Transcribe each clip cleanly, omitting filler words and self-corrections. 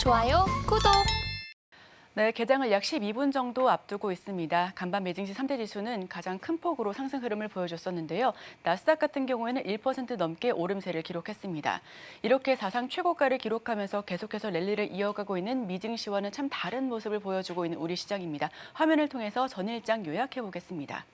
좋아요, 구독! 네, 개장을 약 12분 정도 앞두고 있습니다. 간밤 매증시 3대 지수는 가장 큰 폭으로 상승 흐름을 보여줬었는데요. 나스닥 같은 경우에는 1% 넘게 오름세를 기록했습니다. 이렇게 사상 최고가를 기록하면서 계속해서 랠리를 이어가고 있는 미증시와는 참 다른 모습을 보여주고 있는 우리 시장입니다. 화면을 통해서 전일장 요약해 보겠습니다.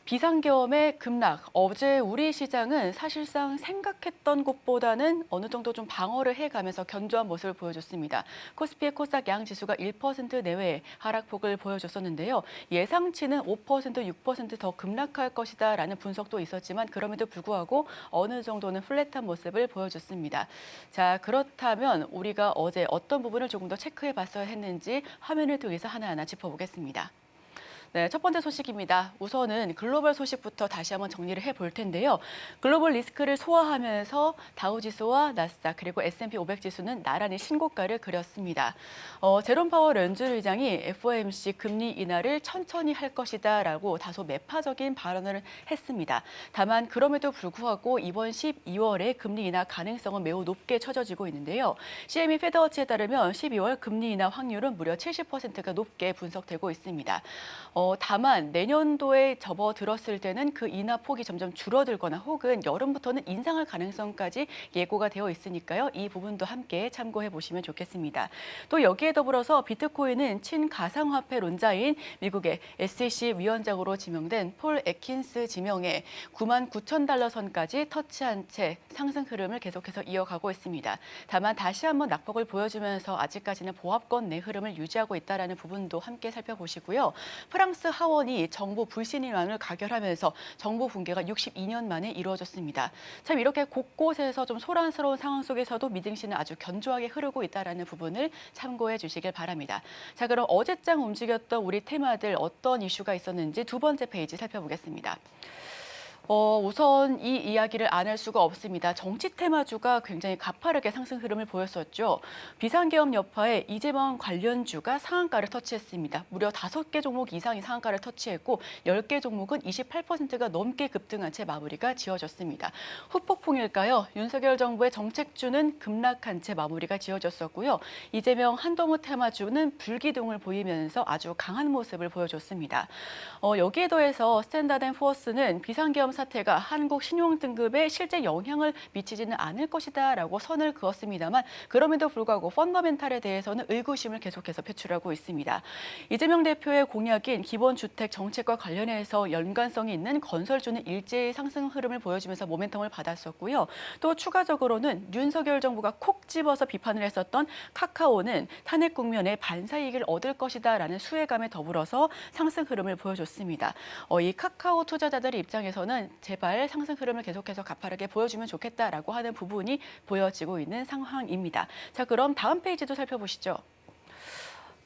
비상계엄의 급락, 어제 우리 시장은 사실상 생각했던 것보다는 어느 정도 좀 방어를 해가면서 견조한 모습을 보여줬습니다. 코스피의 코스닥 양 지수가 1% 내외의 하락폭을 보여줬었는데요. 예상치는 5%, 6% 더 급락할 것이다라는 분석도 있었지만 그럼에도 불구하고 어느 정도는 플랫한 모습을 보여줬습니다. 자, 그렇다면 우리가 어제 어떤 부분을 조금 더 체크해 봤어야 했는지 화면을 통해서 하나하나 짚어보겠습니다. 네, 첫 번째 소식입니다. 우선은 글로벌 소식부터 다시 한번 정리를 해볼 텐데요. 글로벌 리스크를 소화하면서 다우지수와 나스닥 그리고 S&P 500 지수는 나란히 신고가를 그렸습니다. 제롬 파월 연준 의장이 FOMC 금리 인하를 천천히 할 것이다라고 다소 매파적인 발언을 했습니다. 다만 그럼에도 불구하고 이번 12월에 금리 인하 가능성은 매우 높게 쳐져지고 있는데요. CME 페드워치에 따르면 12월 금리 인하 확률은 무려 70%가 높게 분석되고 있습니다. 다만 내년도에 접어들었을 때는 그 인하 폭이 점점 줄어들거나 혹은 여름부터는 인상할 가능성까지 예고가 되어 있으니까요. 이 부분도 함께 참고해 보시면 좋겠습니다. 또 여기에 더불어서 비트코인은 친가상화폐론자인 미국의 SEC 위원장으로 지명된 폴 애킨스 지명에 99,000달러 선까지 터치한 채 상승 흐름을 계속해서 이어가고 있습니다. 다만 다시 한번 낙폭을 보여주면서 아직까지는 보합권 내 흐름을 유지하고 있다는 부분도 함께 살펴보시고요. 프랑스 하원이 정부 불신임안을 가결하면서 정부 붕괴가 62년 만에 이루어졌습니다. 참 이렇게 곳곳에서 좀 소란스러운 상황 속에서도 미증시는 아주 견조하게 흐르고 있다는 부분을 참고해 주시길 바랍니다. 자, 그럼 어제장 움직였던 우리 테마들 어떤 이슈가 있었는지 두 번째 페이지 살펴보겠습니다. 우선 이 이야기를 안 할 수가 없습니다. 정치 테마주가 굉장히 가파르게 상승 흐름을 보였었죠. 비상계엄 여파에 이재명 관련주가 상한가를 터치했습니다. 무려 5개 종목 이상이 상한가를 터치했고 10개 종목은 28%가 넘게 급등한 채 마무리가 지어졌습니다. 후폭풍일까요? 윤석열 정부의 정책주는 급락한 채 마무리가 지어졌었고요. 이재명 한동훈 테마주는 불기둥을 보이면서 아주 강한 모습을 보여줬습니다. 여기에 더해서 스탠다드앤푸어스는 비상계엄 사태가 한국 신용등급에 실제 영향을 미치지는 않을 것이다라고 선을 그었습니다만 그럼에도 불구하고 펀더멘탈에 대해서는 의구심을 계속해서 표출하고 있습니다. 이재명 대표의 공약인 기본주택 정책과 관련해서 연관성이 있는 건설주는 일제히 상승 흐름을 보여주면서 모멘텀을 받았었고요. 또 추가적으로는 윤석열 정부가 콕 집어서 비판을 했었던 카카오는 탄핵 국면에 반사이익을 얻을 것이다라는 수혜감에 더불어서 상승 흐름을 보여줬습니다. 이 카카오 투자자들의 입장에서는 제발 상승 흐름을 계속해서 가파르게 보여주면 좋겠다라고 하는 부분이 보여지고 있는 상황입니다. 자, 그럼 다음 페이지도 살펴보시죠.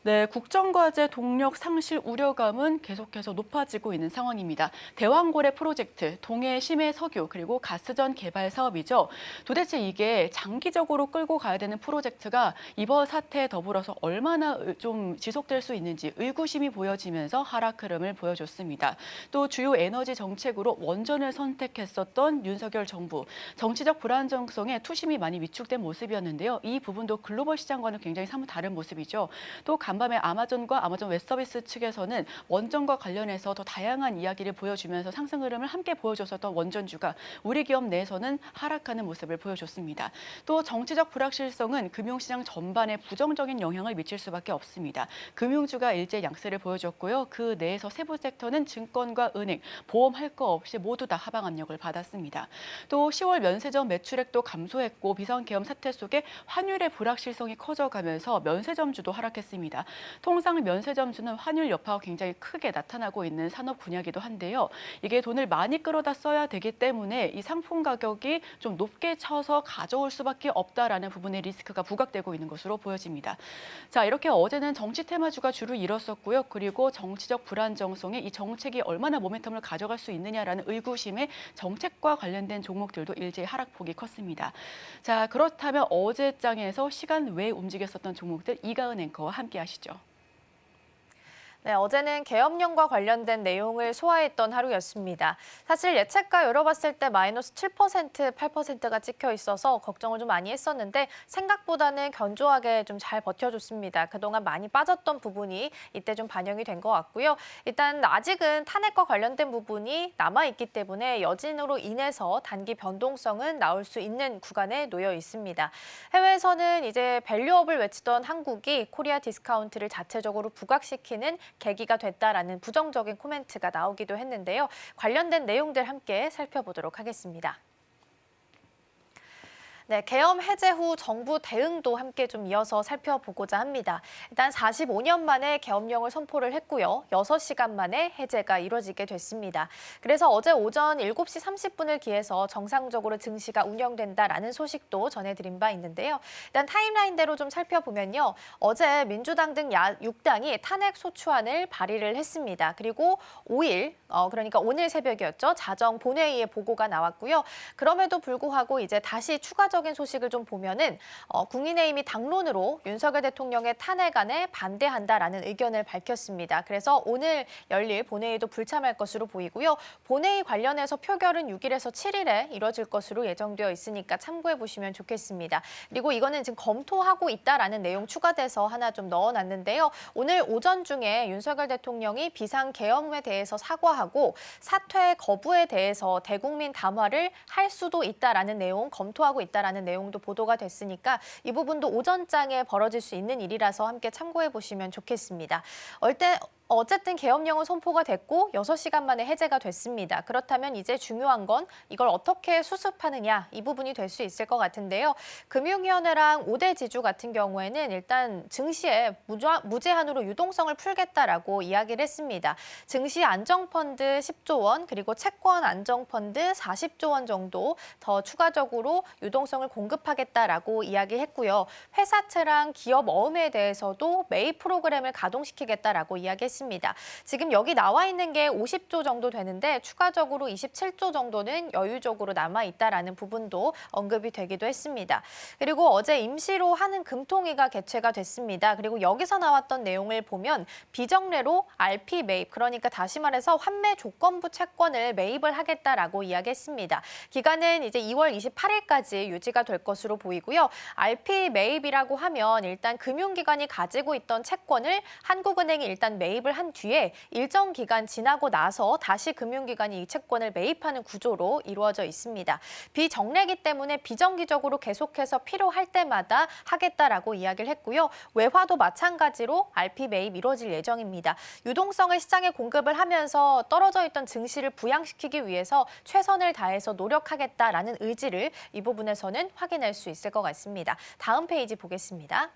네, 국정과제 동력 상실 우려감은 계속해서 높아지고 있는 상황입니다. 대왕고래 프로젝트, 동해 심해 석유, 그리고 가스전 개발 사업이죠. 도대체 이게 장기적으로 끌고 가야 되는 프로젝트가 이번 사태에 더불어서 얼마나 좀 지속될 수 있는지 의구심이 보여지면서 하락 흐름을 보여줬습니다. 또 주요 에너지 정책으로 원전을 선택했었던 윤석열 정부, 정치적 불안정성에 투심이 많이 위축된 모습이었는데요. 이 부분도 글로벌 시장과는 굉장히 사뭇 다른 모습이죠. 또 간밤에 아마존과 아마존 웹서비스 측에서는 원전과 관련해서 더 다양한 이야기를 보여주면서 상승 흐름을 함께 보여줬었던 원전주가 우리 기업 내에서는 하락하는 모습을 보여줬습니다. 또 정치적 불확실성은 금융시장 전반에 부정적인 영향을 미칠 수밖에 없습니다. 금융주가 일제 양세를 보여줬고요. 그 내에서 세부 섹터는 증권과 은행, 보험 할 거 없이 모두 다 하방 압력을 받았습니다. 또 10월 면세점 매출액도 감소했고 비상계엄 사태 속에 환율의 불확실성이 커져가면서 면세점주도 하락했습니다. 통상 면세점주는 환율 여파가 굉장히 크게 나타나고 있는 산업 분야이기도 한데요. 이게 돈을 많이 끌어다 써야 되기 때문에 이 상품 가격이 좀 높게 쳐서 가져올 수밖에 없다라는 부분의 리스크가 부각되고 있는 것으로 보여집니다. 자, 이렇게 어제는 정치 테마주가 주를 이뤘었고요. 그리고 정치적 불안정성에 이 정책이 얼마나 모멘텀을 가져갈 수 있느냐라는 의구심에 정책과 관련된 종목들도 일제히 하락폭이 컸습니다. 자, 그렇다면 어제장에서 시간 외에 움직였었던 종목들 이가은 앵커와 함께 하시죠. 네, 어제는 계엄령과 관련된 내용을 소화했던 하루였습니다. 사실 예측가 열어봤을 때 마이너스 7%, 8%가 찍혀 있어서 걱정을 좀 많이 했었는데 생각보다는 견조하게 좀 잘 버텨줬습니다. 그동안 많이 빠졌던 부분이 이때 좀 반영이 된 것 같고요. 일단 아직은 탄핵과 관련된 부분이 남아있기 때문에 여진으로 인해서 단기 변동성은 나올 수 있는 구간에 놓여 있습니다. 해외에서는 이제 밸류업을 외치던 한국이 코리아 디스카운트를 자체적으로 부각시키는 계기가 됐다라는 부정적인 코멘트가 나오기도 했는데요. 관련된 내용들 함께 살펴보도록 하겠습니다. 네, 계엄 해제 후 정부 대응도 함께 좀 이어서 살펴보고자 합니다. 일단 45년 만에 계엄령을 선포를 했고요. 6시간 만에 해제가 이루어지게 됐습니다. 그래서 어제 오전 7시 30분을 기해서 정상적으로 증시가 운영된다라는 소식도 전해드린 바 있는데요. 일단 타임라인대로 좀 살펴보면요. 어제 민주당 등 6당이 탄핵 소추안을 발의를 했습니다. 그리고 5일, 그러니까 오늘 새벽이었죠. 자정 본회의에 보고가 나왔고요. 그럼에도 불구하고 이제 다시 추가적인 소식을 좀 보면은 국민의힘이 당론으로 윤석열 대통령의 탄핵안에 반대한다라는 의견을 밝혔습니다. 그래서 오늘 열릴 본회의도 불참할 것으로 보이고요. 본회의 관련해서 표결은 6일에서 7일에 이뤄질 것으로 예정되어 있으니까 참고해 보시면 좋겠습니다. 그리고 이거는 지금 검토하고 있다라는 내용 추가돼서 하나 좀 넣어놨는데요. 오늘 오전 중에 윤석열 대통령이 비상계엄에 대해서 사과하고 사퇴 거부에 대해서 대국민 담화를 할 수도 있다라는 내용 검토하고 있다라는 내용도 보도가 됐으니까 이 부분도 오전장에 벌어질 수 있는 일이라서 함께 참고해 보시면 좋겠습니다. 어쨌든 계엄령은 선포가 됐고 6시간 만에 해제가 됐습니다. 그렇다면 이제 중요한 건 이걸 어떻게 수습하느냐 이 부분이 될 수 있을 것 같은데요. 금융위원회랑 5대 지주 같은 경우에는 일단 증시에 무제한으로 유동성을 풀겠다라고 이야기를 했습니다. 증시 안정펀드 10조 원 그리고 채권 안정펀드 40조 원 정도 더 추가적으로 유동성을 공급하겠다라고 이야기했고요. 회사채랑 기업 어음에 대해서도 매입 프로그램을 가동시키겠다라고 이야기했습니다. 지금 여기 나와 있는 게 50조 정도 되는데 추가적으로 27조 정도는 여유적으로 남아있다라는 부분도 언급이 되기도 했습니다. 그리고 어제 임시로 하는 금통위가 개최가 됐습니다. 그리고 여기서 나왔던 내용을 보면 비정례로 RP 매입, 그러니까 다시 말해서 환매 조건부 채권을 매입을 하겠다라고 이야기했습니다. 기간은 이제 2월 28일까지 유지가 될 것으로 보이고요. RP 매입이라고 하면 일단 금융기관이 가지고 있던 채권을 한국은행이 일단 매입을 한 뒤에 일정 기간 지나고 나서 다시 금융기관이 이 채권을 매입하는 구조로 이루어져 있습니다. 비정례이기 때문에 비정기적으로 계속해서 필요할 때마다 하겠다라고 이야기를 했고요. 외화도 마찬가지로 RP 매입 이루어질 예정입니다. 유동성을 시장에 공급을 하면서 떨어져 있던 증시를 부양시키기 위해서 최선을 다해서 노력하겠다라는 의지를 이 부분에서는 확인할 수 있을 것 같습니다. 다음 페이지 보겠습니다.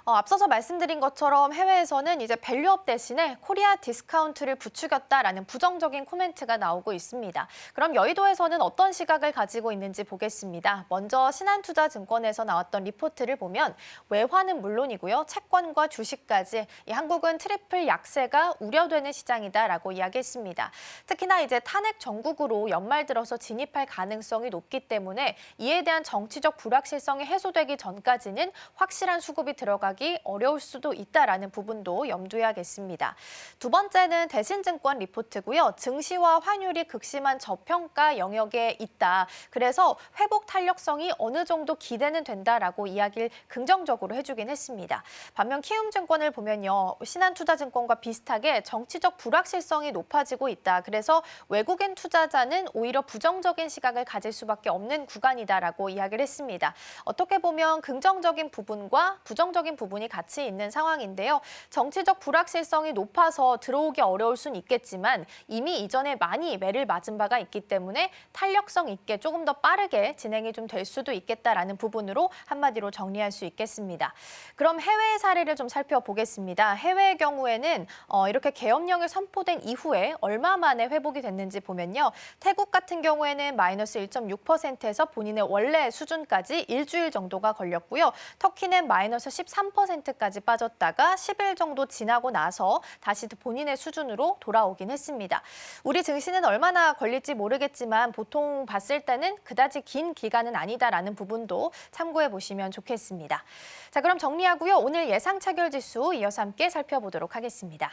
앞서서 말씀드린 것처럼 해외에서는 이제 밸류업 대신에 코리아 디스카운트를 부추겼다라는 부정적인 코멘트가 나오고 있습니다. 그럼 여의도에서는 어떤 시각을 가지고 있는지 보겠습니다. 먼저 신한투자증권에서 나왔던 리포트를 보면 외화는 물론이고요. 채권과 주식까지 이 한국은 트리플 약세가 우려되는 시장이다라고 이야기했습니다. 특히나 이제 탄핵 정국으로 연말 들어서 진입할 가능성이 높기 때문에 이에 대한 정치적 불확실성이 해소되기 전까지는 확실한 수급이 들어가기 어려울 수도 있다라는 부분도 염두해야겠습니다. 두 번째는 대신증권 리포트고요. 증시와 환율이 극심한 저평가 영역에 있다. 그래서 회복 탄력성이 어느 정도 기대는 된다라고 이야기를 긍정적으로 해주긴 했습니다. 반면 키움증권을 보면요. 신한투자증권과 비슷하게 정치적 불확실성이 높아지고 있다. 그래서 외국인 투자자는 오히려 부정적인 시각을 가질 수밖에 없는 구간이다라고 이야기를 했습니다. 어떻게 보면 긍정적인 부분과 부정적인 부분이 같이 있는 상황인데요. 정치적 불확실성이 높아서 들어오기 어려울 수는 있겠지만 이미 이전에 많이 매를 맞은 바가 있기 때문에 탄력성 있게 조금 더 빠르게 진행이 좀 될 수도 있겠다라는 부분으로 한마디로 정리할 수 있겠습니다. 그럼 해외 사례를 좀 살펴보겠습니다. 해외의 경우에는 이렇게 계엄령이 선포된 이후에 얼마 만에 회복이 됐는지 보면요. 태국 같은 경우에는 마이너스 1.6%에서 본인의 원래 수준까지 일주일 정도가 걸렸고요. 터키는 마이너스 13% 3%까지 빠졌다가 10일 정도 지나고 나서 다시 본인의 수준으로 돌아오긴 했습니다. 우리 증시는 얼마나 걸릴지 모르겠지만 보통 봤을 때는 그다지 긴 기간은 아니다라는 부분도 참고해 보시면 좋겠습니다. 자, 그럼 정리하고요. 오늘 예상 체결 지수 이어서 함께 살펴보도록 하겠습니다.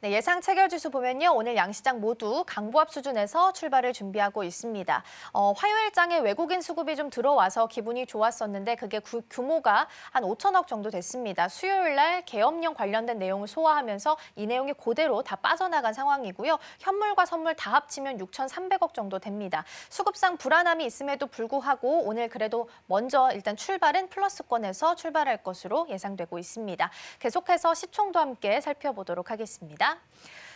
네, 예상 체결 지수 보면요. 오늘 양시장 모두 강보합 수준에서 출발을 준비하고 있습니다. 화요일장에 외국인 수급이 좀 들어와서 기분이 좋았었는데 그게 규모가 한 5천억 정도 됐습니다. 수요일 날 계엄령 관련된 내용을 소화하면서 이 내용이 그대로 다 빠져나간 상황이고요. 현물과 선물 다 합치면 6,300억 정도 됩니다. 수급상 불안함이 있음에도 불구하고 오늘 그래도 먼저 일단 출발은 플러스권에서 출발할 것으로 예상되고 있습니다. 계속해서 시총도 함께 살펴보도록 하겠습니다.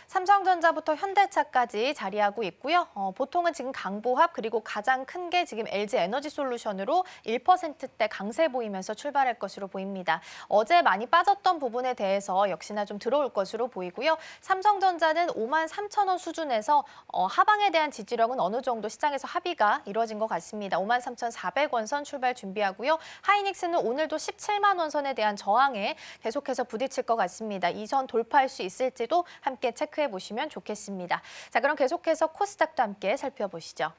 삼성전자부터 현대차까지 자리하고 있고요. 보통은 지금 강보합 그리고 가장 큰 게 지금 LG 에너지솔루션으로 1%대 강세 보이면서 출발할 것으로 보입니다. 어제 많이 빠졌던 부분에 대해서 역시나 좀 들어올 것으로 보이고요. 삼성전자는 53,000원 수준에서 하방에 대한 지지력은 어느 정도 시장에서 합의가 이루어진 것 같습니다. 53,400원 선 출발 준비하고요. 하이닉스는 오늘도 17만 원 선에 대한 저항에 계속해서 부딪힐 것 같습니다. 이 선 돌파할 수 있을지도 함께 체크해 보시면 좋겠습니다. 자, 그럼 계속해서 코스닥도 함께 살펴보시죠.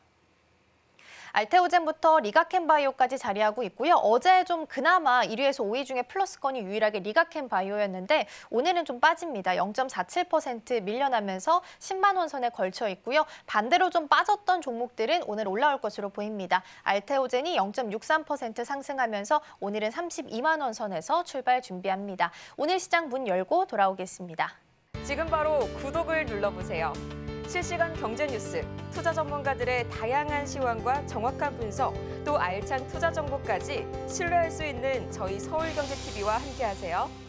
알테오젠부터 리가켄바이오까지 자리하고 있고요. 어제 좀 그나마 1위에서 5위 중에 플러스권이 유일하게 리가켄바이오였는데 오늘은 좀 빠집니다. 0.47% 밀려나면서 10만 원 선에 걸쳐 있고요. 반대로 좀 빠졌던 종목들은 오늘 올라올 것으로 보입니다. 알테오젠이 0.63% 상승하면서 오늘은 32만 원 선에서 출발 준비합니다. 오늘 시장 문 열고 돌아오겠습니다. 지금 바로 구독을 눌러보세요. 실시간 경제 뉴스, 투자 전문가들의 다양한 시황과 정확한 분석, 또 알찬 투자 정보까지 신뢰할 수 있는 저희 서울경제TV와 함께하세요.